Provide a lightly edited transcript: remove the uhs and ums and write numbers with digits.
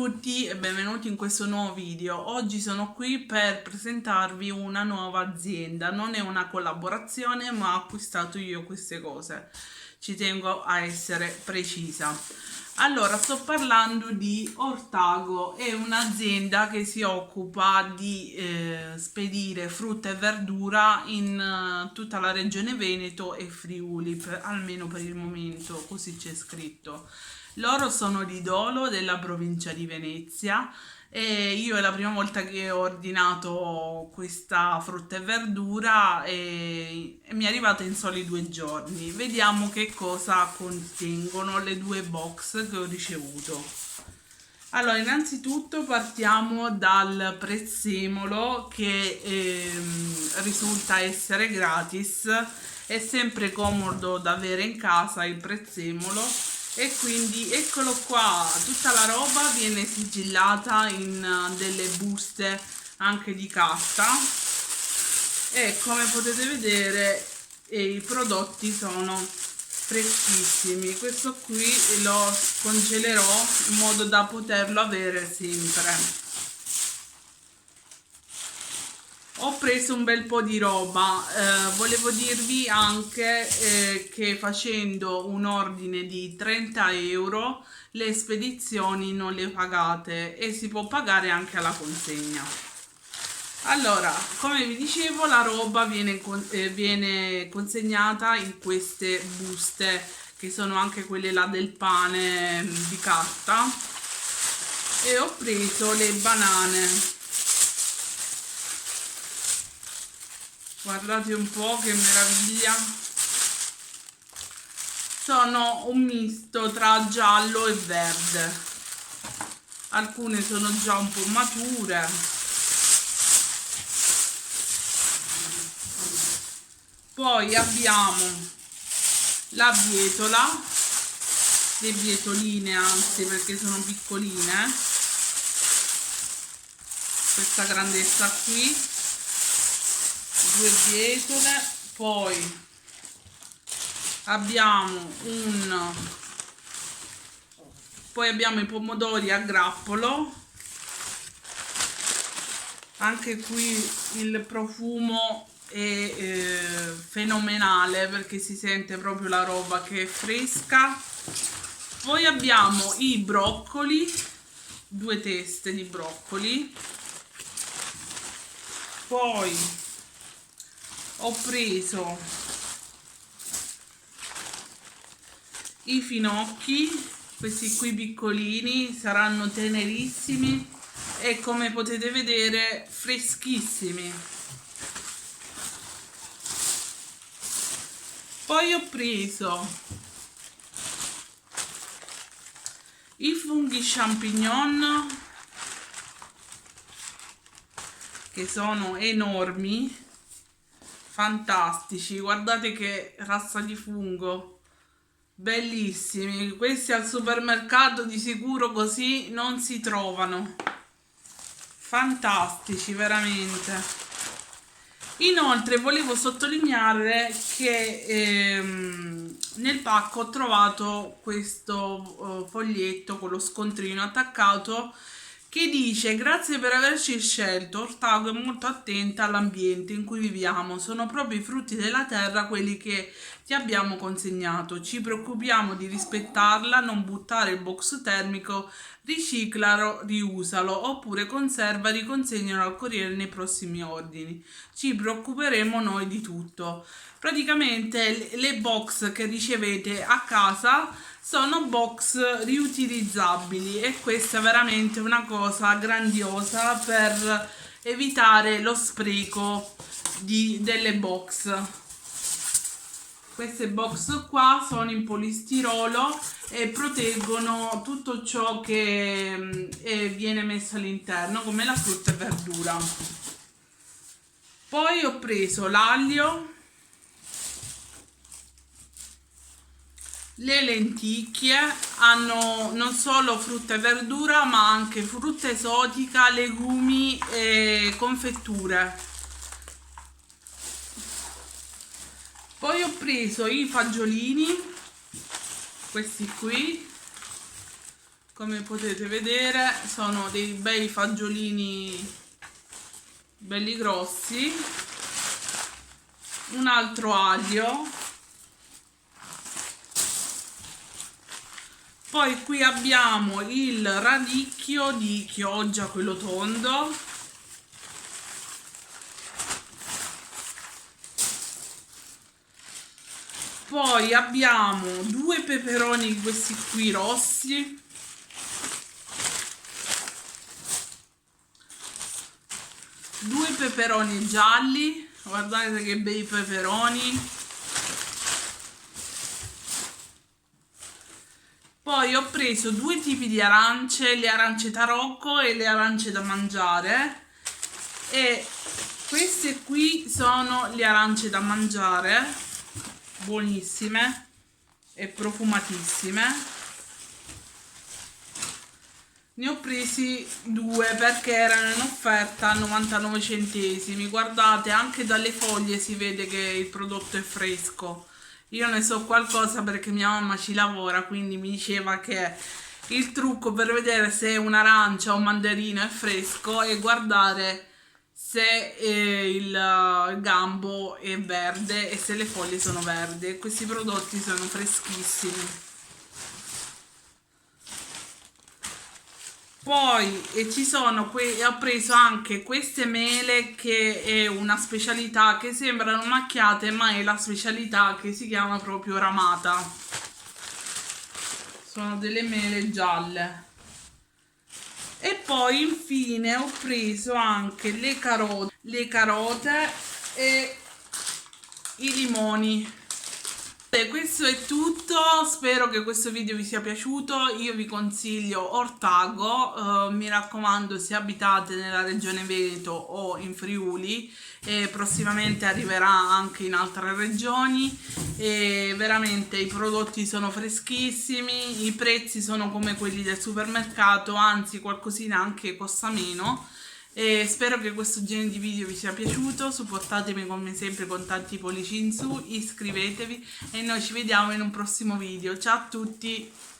tutti e benvenuti in questo nuovo video. Oggi sono qui per presentarvi una nuova azienda. Non è una collaborazione, ma ho acquistato io queste cose. Ci tengo a essere precisa. Allora, sto parlando di Ortago, è un'azienda che si occupa di spedire frutta e verdura in tutta la regione Veneto e Friuli, almeno per il momento, così c'è scritto. Loro sono di Dolo, della provincia di Venezia, e io è la prima volta che ho ordinato questa frutta e verdura e mi è arrivata in soli 2 giorni. Vediamo che cosa contengono le 2 box che ho ricevuto. Allora, innanzitutto partiamo dal prezzemolo che risulta essere gratis. È sempre comodo da avere in casa il prezzemolo e quindi eccolo qua, tutta la roba viene sigillata in delle buste anche di carta e come potete vedere i prodotti sono freschissimi. Questo qui lo congelerò in modo da poterlo avere sempre. Ho preso un bel po' di roba, volevo dirvi anche che facendo un ordine di 30 euro le spedizioni non le pagate e si può pagare anche alla consegna. Allora, come vi dicevo, la roba viene consegnata in queste buste che sono anche quelle là del pane di carta e ho preso le banane. Guardate un po' che meraviglia, sono un misto tra giallo e verde, alcune sono già un po' mature. Poi abbiamo la bietola, le bietoline anzi perché sono piccoline, questa grandezza qui, 2 bietole. Poi abbiamo i pomodori a grappolo, anche qui il profumo è fenomenale perché si sente proprio la roba che è fresca. Poi abbiamo i broccoli, 2 teste di broccoli. Poi ho preso i finocchi, questi qui piccolini, saranno tenerissimi e come potete vedere freschissimi. Poi ho preso i funghi champignon che sono enormi, fantastici, guardate che razza di fungo, bellissimi. Questi al supermercato di sicuro così non si trovano, fantastici veramente. Inoltre volevo sottolineare che nel pacco ho trovato questo foglietto con lo scontrino attaccato che dice: grazie per averci scelto, Ortago è molto attenta all'ambiente in cui viviamo, sono proprio i frutti della terra quelli che ti abbiamo consegnato, ci preoccupiamo di rispettarla, non buttare il box termico, riciclalo, riusalo oppure conserva, riconsegnalo al corriere nei prossimi ordini, ci preoccuperemo noi di tutto. Praticamente le box che ricevete a casa sono box riutilizzabili e questa è veramente una cosa grandiosa per evitare lo spreco delle box. Queste box qua sono in polistirolo e proteggono tutto ciò che viene messo all'interno, come la frutta e verdura. Poi ho preso l'aglio, le lenticchie, hanno non solo frutta e verdura ma anche frutta esotica, legumi e confetture. Poi ho preso i fagiolini, questi qui, come potete vedere sono dei bei fagiolini belli grossi, un altro aglio, poi qui abbiamo il radicchio di Chioggia, quello tondo, poi abbiamo 2 peperoni, questi qui rossi, due peperoni gialli, guardate che bei peperoni, poi ho preso 2 tipi di arance, le arance tarocco e le arance da mangiare, e queste qui sono le arance da mangiare, buonissime e profumatissime. Ne ho presi 2 perché erano in offerta a 99 centesimi. Guardate, anche dalle foglie si vede che il prodotto è fresco. Io ne so qualcosa perché mia mamma ci lavora, quindi mi diceva che il trucco per vedere se un'arancia o un mandarino è fresco è guardare se il gambo è verde e se le foglie sono verdi. Questi prodotti sono freschissimi. Poi ci sono ho preso anche queste mele, che è una specialità, che sembrano macchiate ma è la specialità che si chiama proprio ramata. Sono delle mele gialle. E poi infine ho preso anche le carote e i limoni. Questo è tutto, spero che questo video vi sia piaciuto. Io vi consiglio Ortago, mi raccomando, se abitate nella regione Veneto o in Friuli, e prossimamente arriverà anche in altre regioni, e veramente i prodotti sono freschissimi, i prezzi sono come quelli del supermercato, anzi qualcosina anche costa meno. E spero che questo genere di video vi sia piaciuto, supportatemi come sempre con tanti pollici in su, iscrivetevi e noi ci vediamo in un prossimo video. Ciao a tutti!